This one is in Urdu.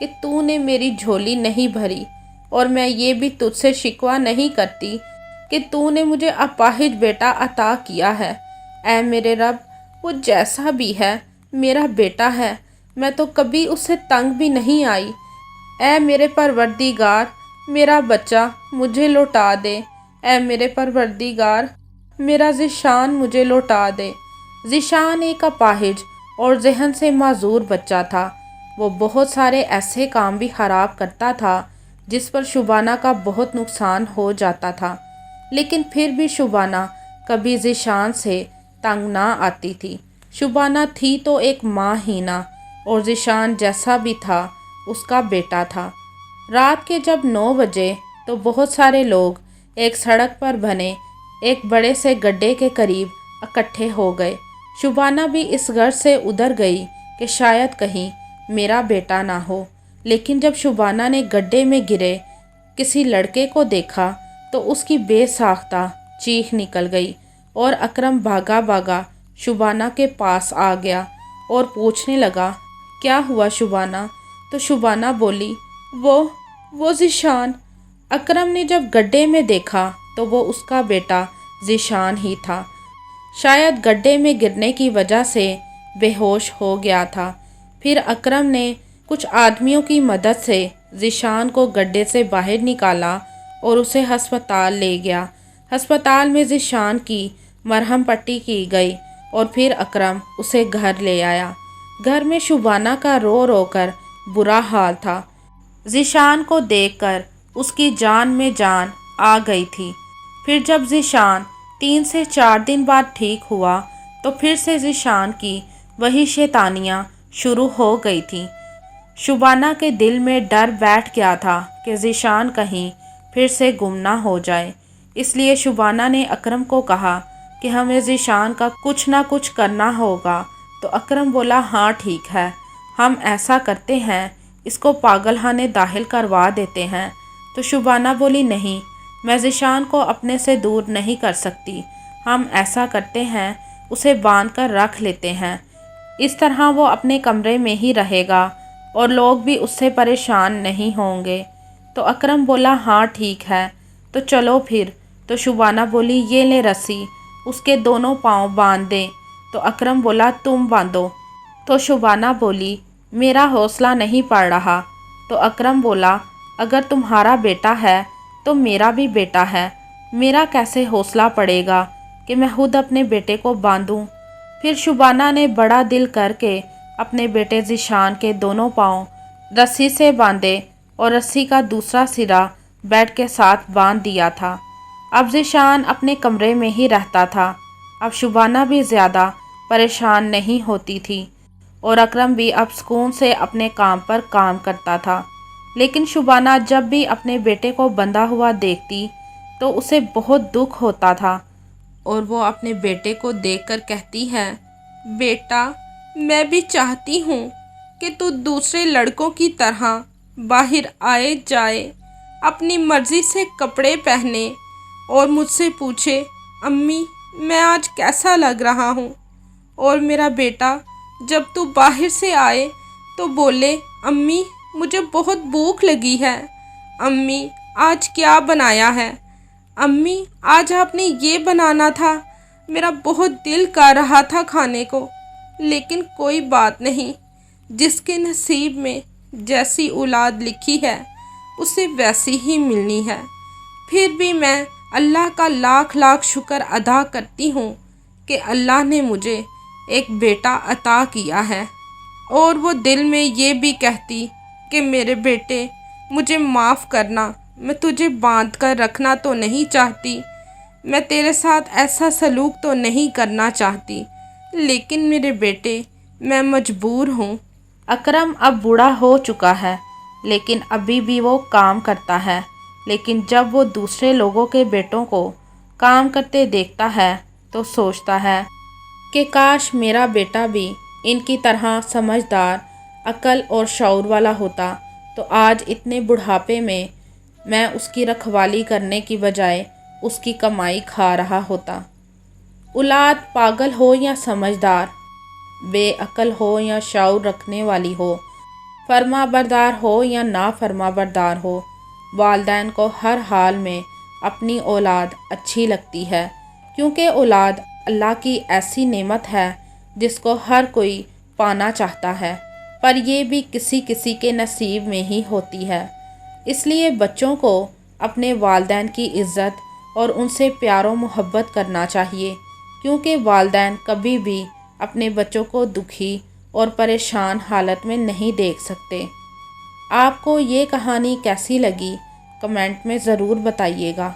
کہ تو نے میری جھولی نہیں بھری، اور میں یہ بھی تجھ سے شکوہ نہیں کرتی کہ تو نے مجھے اپاہج بیٹا عطا کیا ہے۔ اے میرے رب، وہ جیسا بھی ہے میرا بیٹا ہے، میں تو کبھی اس سے تنگ بھی نہیں آئی۔ اے میرے پروردگار، میرا بچہ مجھے لوٹا دے۔ اے میرے پروردگار، میرا ذیشان مجھے لوٹا دے۔ ذیشان ایک اپاہج اور ذہن سے معذور بچہ تھا۔ وہ بہت سارے ایسے کام بھی خراب کرتا تھا جس پر شبانہ کا بہت نقصان ہو جاتا تھا، لیکن پھر بھی شبانہ کبھی ذیشان سے تنگ نہ آتی تھی۔ شبانہ تھی تو ایک ماں ہی نہ، اور ذیشان جیسا بھی تھا اس کا بیٹا تھا۔ رات کے جب 9 بجے تو بہت سارے لوگ ایک سڑک پر بنے ایک بڑے سے گڈھے کے قریب اکٹھے ہو گئے۔ شبانہ بھی اس غرض سے ادھر گئی کہ شاید کہیں میرا بیٹا نہ ہو، لیکن جب شبانہ نے گڈھے میں گرے کسی لڑکے کو دیکھا تو اس کی بے ساختہ چیخ نکل گئی، اور اکرم بھاگا بھاگا شبانہ کے پاس آ گیا اور پوچھنے لگا، کیا ہوا شبانہ؟ تو شبانہ بولی، وہ ذیشان۔ اکرم نے جب گڈھے میں دیکھا تو وہ اس کا بیٹا ذیشان ہی تھا۔ شاید گڈھے میں گرنے کی وجہ سے بے ہوش ہو گیا تھا۔ پھر اکرم نے کچھ آدمیوں کی مدد سے ذیشان کو گڈھے سے باہر نکالا اور اسے ہسپتال لے گیا۔ ہسپتال میں ذیشان کی مرہم پٹی کی گئی اور پھر اکرم اسے گھر لے آیا۔ گھر میں شبانہ کا رو رو کر برا حال تھا۔ ذیشان کو دیکھ کر اس کی جان میں جان آ گئی تھی۔ پھر جب ذیشان 3 سے 4 دن بعد ٹھیک ہوا تو پھر سے ذیشان کی وہی شیطانیاں شروع ہو گئی تھیں۔ شبانہ کے دل میں ڈر بیٹھ گیا تھا کہ ذیشان کہیں پھر سے گم نہ ہو جائے۔ اس لیے شبانہ نے اکرم کو کہا کہ ہمیں ذیشان کا کچھ نہ کچھ کرنا ہوگا۔ تو اکرم بولا، ہاں ٹھیک ہے، ہم ایسا کرتے ہیں، اس کو پاگل خانے داخل کروا دیتے ہیں۔ تو شبانہ بولی، نہیں، میں ذیشان کو اپنے سے دور نہیں کر سکتی، ہم ایسا کرتے ہیں، اسے باندھ کر رکھ لیتے ہیں، اس طرح وہ اپنے کمرے میں ہی رہے گا اور لوگ بھی اس سے پریشان نہیں ہوں گے۔ تو اکرم بولا، ہاں ٹھیک ہے، تو چلو پھر۔ تو شبانہ بولی، یہ لے رسی، اس کے دونوں پاؤں باندھ دے۔ تو اکرم بولا، تم باندھو۔ تو شبانہ بولی، میرا حوصلہ نہیں پڑ رہا۔ تو اکرم بولا، اگر تمہارا بیٹا ہے تو میرا بھی بیٹا ہے، میرا کیسے حوصلہ پڑے گا کہ میں خود اپنے بیٹے کو باندھوں؟ پھر شبانہ نے بڑا دل کر کے اپنے بیٹے ذیشان کے دونوں پاؤں رسی سے باندھے اور رسی کا دوسرا سرا بیڈ کے ساتھ باندھ دیا تھا۔ اب ذیشان اپنے کمرے میں ہی رہتا تھا۔ اب شبانہ بھی زیادہ پریشان نہیں ہوتی تھی اور اکرم بھی اب سکون سے اپنے کام پر کام کرتا تھا۔ لیکن شبانہ جب بھی اپنے بیٹے کو بندھا ہوا دیکھتی تو اسے بہت دکھ ہوتا تھا، اور وہ اپنے بیٹے کو دیکھ کر کہتی ہے، بیٹا، میں بھی چاہتی ہوں کہ تو دوسرے لڑکوں کی طرح باہر آئے جائے، اپنی مرضی سے کپڑے پہنے اور مجھ سے پوچھے، امی میں آج کیسا لگ رہا ہوں؟ اور میرا بیٹا جب تو باہر سے آئے تو بولے، امی مجھے بہت بھوک لگی ہے، امی آج کیا بنایا ہے؟ امی آج آپ نے یہ بنانا تھا، میرا بہت دل کر رہا تھا کھانے کو، لیکن کوئی بات نہیں، جس کے نصیب میں جیسی اولاد لکھی ہے اسے ویسی ہی ملنی ہے۔ پھر بھی میں اللہ کا لاکھ لاکھ شکر ادا کرتی ہوں کہ اللہ نے مجھے ایک بیٹا عطا کیا ہے، اور وہ دل میں یہ بھی کہتی کہ میرے بیٹے مجھے معاف کرنا، میں تجھے باندھ کر رکھنا تو نہیں چاہتی، میں تیرے ساتھ ایسا سلوک تو نہیں کرنا چاہتی، لیکن میرے بیٹے میں مجبور ہوں۔ اکرم اب بوڑھا ہو چکا ہے، لیکن ابھی بھی وہ کام کرتا ہے، لیکن جب وہ دوسرے لوگوں کے بیٹوں کو کام کرتے دیکھتا ہے تو سوچتا ہے کہ کاش میرا بیٹا بھی ان کی طرح سمجھدار، عقل اور شعور والا ہوتا، تو آج اتنے بڑھاپے میں اس کی رکھوالی کرنے کی بجائے اس کی کمائی کھا رہا ہوتا۔ اولاد پاگل ہو یا سمجھدار، بے عقل ہو یا شعور رکھنے والی ہو، فرما بردار ہو یا نا فرما بردار ہو، والدین کو ہر حال میں اپنی اولاد اچھی لگتی ہے، کیونکہ اولاد اللہ کی ایسی نعمت ہے جس کو ہر کوئی پانا چاہتا ہے، پر یہ بھی کسی کسی کے نصیب میں ہی ہوتی ہے۔ اس لیے بچوں کو اپنے والدین کی عزت اور ان سے پیار و محبت کرنا چاہیے، کیونکہ والدین کبھی بھی اپنے بچوں کو دکھی اور پریشان حالت میں نہیں دیکھ سکتے۔ آپ کو یہ کہانی کیسی لگی کمنٹ میں ضرور بتائیے گا۔